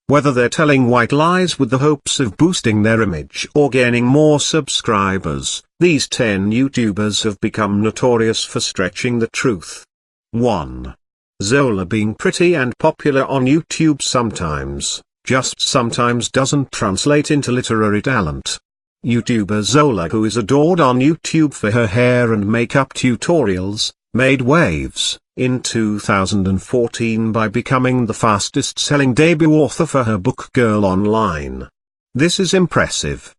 Whether they're telling white lies with the hopes of boosting their image or gaining more subscribers, these 10 YouTubers have become notorious for stretching the truth. 1. Zola being pretty and popular on YouTube sometimes, just sometimes doesn't translate into literary talent. YouTuber Zola, who is adored on YouTube for her hair and makeup tutorials, made waves in 2014 by becoming the fastest-selling debut author for her book Girl Online. This is impressive.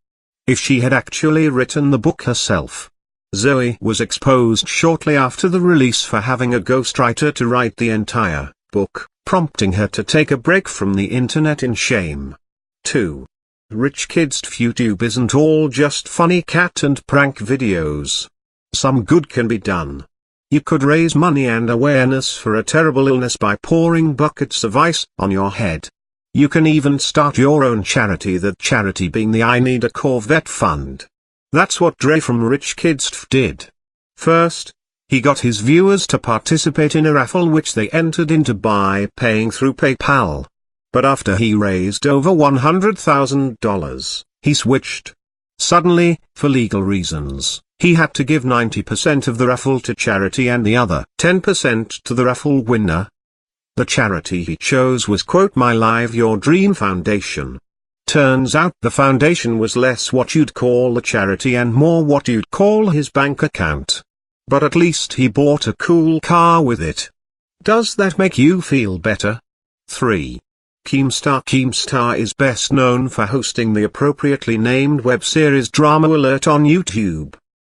If she had actually written the book herself. Zoe was exposed shortly after the release for having a ghostwriter to write the entire book, prompting her to take a break from the internet in shame. 2. Rich Kids YouTube isn't all just funny cat and prank videos. Some good can be done. You could raise money and awareness for a terrible illness by pouring buckets of ice on your head. You can even start your own charity, that charity being the I Need a Corvette Fund. That's what Dre from Rich Kids did. First, he got his viewers to participate in a raffle which they entered into by paying through PayPal. But after he raised over $100,000, he switched. Suddenly, for legal reasons, he had to give 90% of the raffle to charity and the other 10% to the raffle winner. The charity he chose was My Live Your Dream Foundation. Turns out the foundation was less what you'd call a charity and more what you'd call his bank account. But at least he bought a cool car with it. Does that make you feel better? 3. Keemstar is best known for hosting the appropriately named web series Drama Alert on YouTube.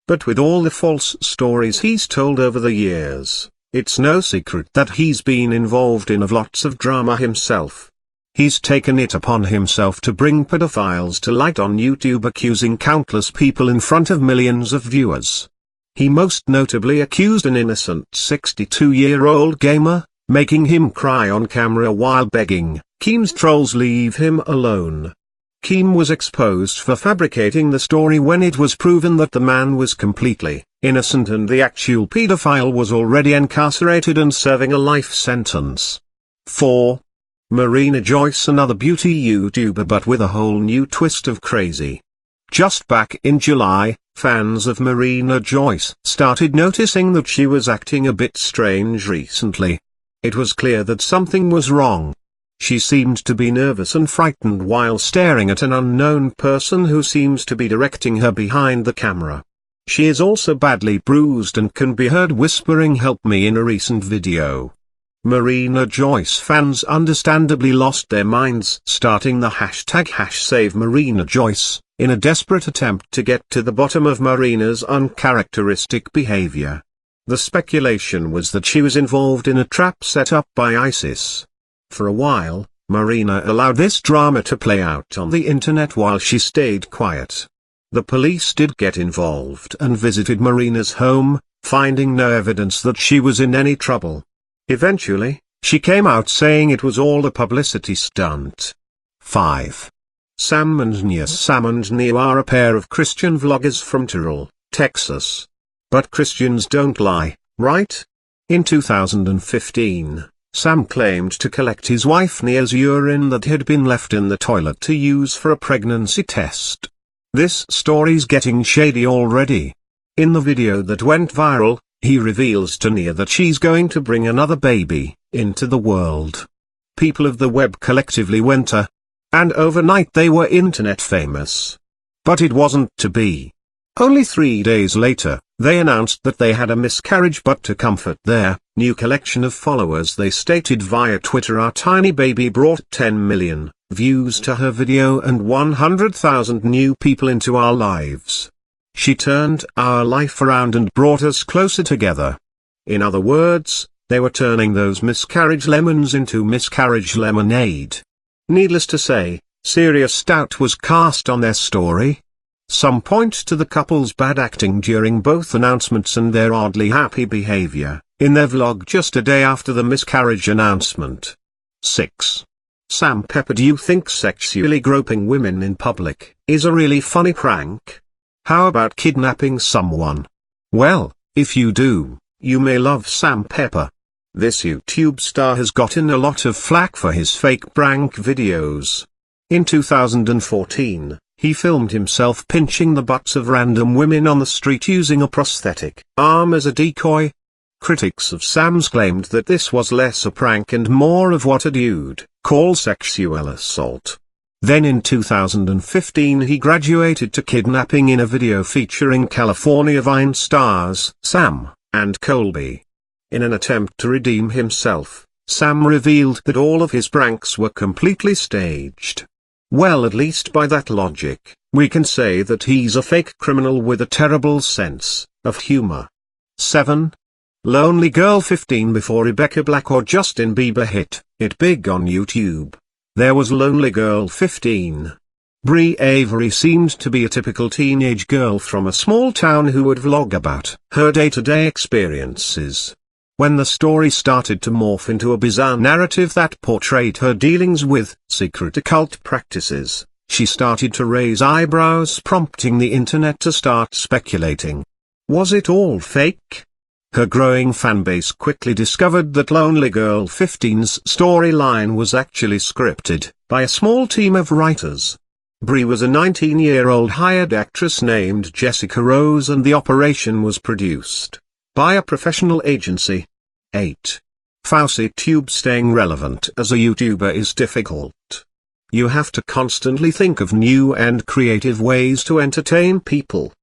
But with all the false stories he's told over the years, it's no secret that he's been involved in lots of drama himself. He's taken it upon himself to bring pedophiles to light on YouTube, accusing countless people in front of millions of viewers. He most notably accused an innocent 62-year-old gamer, making him cry on camera while begging Keem's trolls leave him alone. Keem was exposed for fabricating the story when it was proven that the man was completely innocent and the actual pedophile was already incarcerated and serving a life sentence. 4. Marina Joyce, another beauty YouTuber but with a whole new twist of crazy. Just back in July, fans of Marina Joyce started noticing that she was acting a bit strange recently. It was clear that something was wrong. She seemed to be nervous and frightened while staring at an unknown person who seems to be directing her behind the camera. She is also badly bruised and can be heard whispering "help me" in a recent video. Marina Joyce fans understandably lost their minds, starting the hashtag #SaveMarinaJoyce, in a desperate attempt to get to the bottom of Marina's uncharacteristic behavior. The speculation was that she was involved in a trap set up by ISIS. For a while, Marina allowed this drama to play out on the internet while she stayed quiet. The police did get involved and visited Marina's home, finding no evidence that she was in any trouble. Eventually, she came out saying it was all a publicity stunt. 5. Sam and Nia are a pair of Christian vloggers from Terrell, Texas. But Christians don't lie, right? In 2015, Sam claimed to collect his wife Nia's urine that had been left in the toilet to use for a pregnancy test. This story's getting shady already. In the video that went viral, he reveals to Nia that she's going to bring another baby into the world. People of the web collectively went and overnight they were internet famous. But it wasn't to be. Only 3 days later, they announced that they had a miscarriage, but to comfort their new collection of followers they stated via Twitter, "Our tiny baby brought 10 million views to her video and 100,000 new people into our lives. She turned our life around and brought us closer together." In other words, they were turning those miscarriage lemons into miscarriage lemonade. Needless to say, serious doubt was cast on their story. Some point to the couple's bad acting during both announcements and their oddly happy behavior in their vlog just a day after the miscarriage announcement. 6. Sam Pepper, do you think sexually groping women in public is a really funny prank? How about kidnapping someone? Well, if you do, you may love Sam Pepper. This YouTube star has gotten a lot of flack for his fake prank videos. In 2014, he filmed himself pinching the butts of random women on the street using a prosthetic arm as a decoy. Critics of Sam's claimed that this was less a prank and more of what a dude call sexual assault. Then in 2015 he graduated to kidnapping in a video featuring California Vine stars Sam and Colby. In an attempt to redeem himself, Sam revealed that all of his pranks were completely staged. Well, at least by that logic, we can say that he's a fake criminal with a terrible sense of humor. 7. Lonely Girl 15. Before Rebecca Black or Justin Bieber hit it big on YouTube, there was Lonely Girl 15. Brie Avery seemed to be a typical teenage girl from a small town who would vlog about her day-to-day experiences. When the story started to morph into a bizarre narrative that portrayed her dealings with secret occult practices, she started to raise eyebrows, prompting the internet to start speculating. Was it all fake? Her growing fanbase quickly discovered that Lonely Girl 15's storyline was actually scripted by a small team of writers. Brie was a 19-year-old hired actress named Jessica Rose, and the operation was produced by a professional agency. 8. FauciTube. Staying relevant as a YouTuber is difficult. You have to constantly think of new and creative ways to entertain people.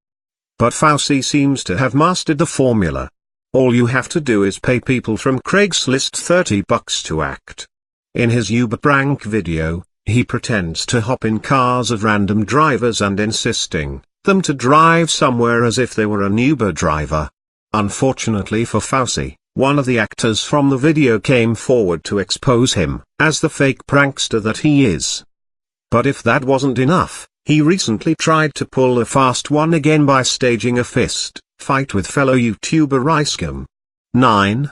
But Fauci seems to have mastered the formula. All you have to do is pay people from Craigslist $30 to act. In his Uber prank video, he pretends to hop in cars of random drivers and insisting them to drive somewhere as if they were an Uber driver. Unfortunately for Fauci, one of the actors from the video came forward to expose him as the fake prankster that he is. But if that wasn't enough, he recently tried to pull a fast one again by staging a fist fight with fellow YouTuber Ricegum. 9.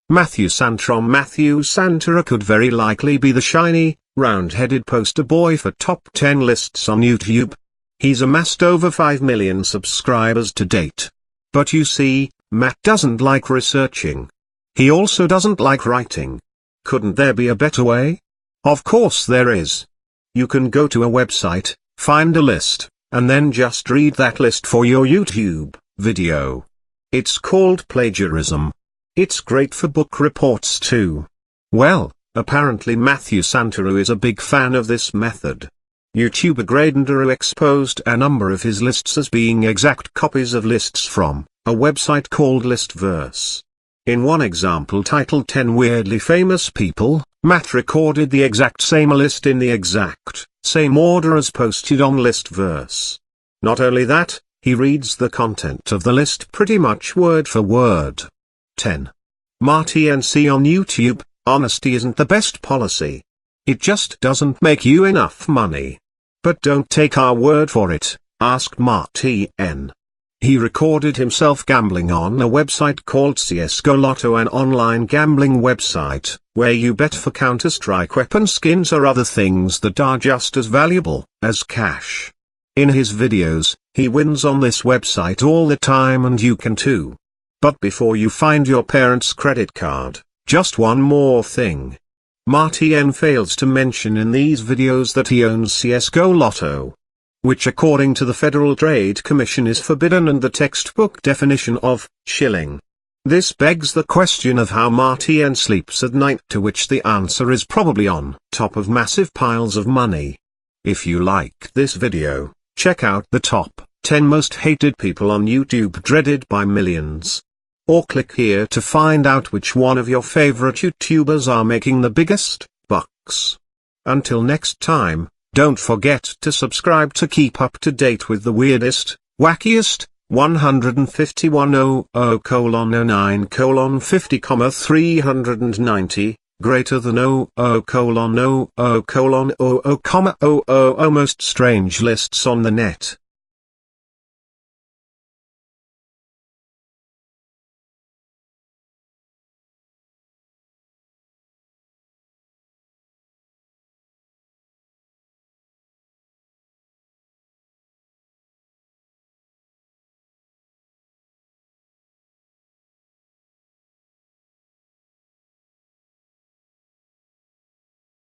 Matthew Santra. Matthew Santra could very likely be the shiny, round-headed poster boy for top 10 lists on YouTube. He's amassed over 5 million subscribers to date. But you see, Matt doesn't like researching. He also doesn't like writing. Couldn't there be a better way? Of course there is. You can go to a website, find a list, and then just read that list for your YouTube video. It's called plagiarism. It's great for book reports too. Well, apparently Matthew Santra is a big fan of this method. YouTuber Gradendero exposed a number of his lists as being exact copies of lists from a website called Listverse. In one example titled 10 Weirdly Famous People, Matt recorded the exact same list in the exact same order as posted on Listverse. Not only that, he reads the content of the list pretty much word for word. 10. Marty NC on YouTube. Honesty isn't the best policy. It just doesn't make you enough money. But don't take our word for it, asked Marty N. He recorded himself gambling on a website called CSGO Lotto, an online gambling website, where you bet for Counter-Strike weapon skins or other things that are just as valuable as cash. In his videos, he wins on this website all the time, and you can too. But before you find your parents' credit card, just one more thing. Marty N fails to mention in these videos that he owns CSGO Lotto, which according to the Federal Trade Commission is forbidden and the textbook definition of shilling. This begs the question of how Marty N sleeps at night, to which the answer is probably on top of massive piles of money. If you like this video, check out the top 10 most hated people on YouTube dreaded by millions. Or click here to find out which one of your favorite YouTubers are making the biggest bucks. Until next time, don't forget to subscribe to keep up to date with the weirdest, wackiest, 151.00:09:50,390, greater than 00:00:00,00, most strange lists on the net.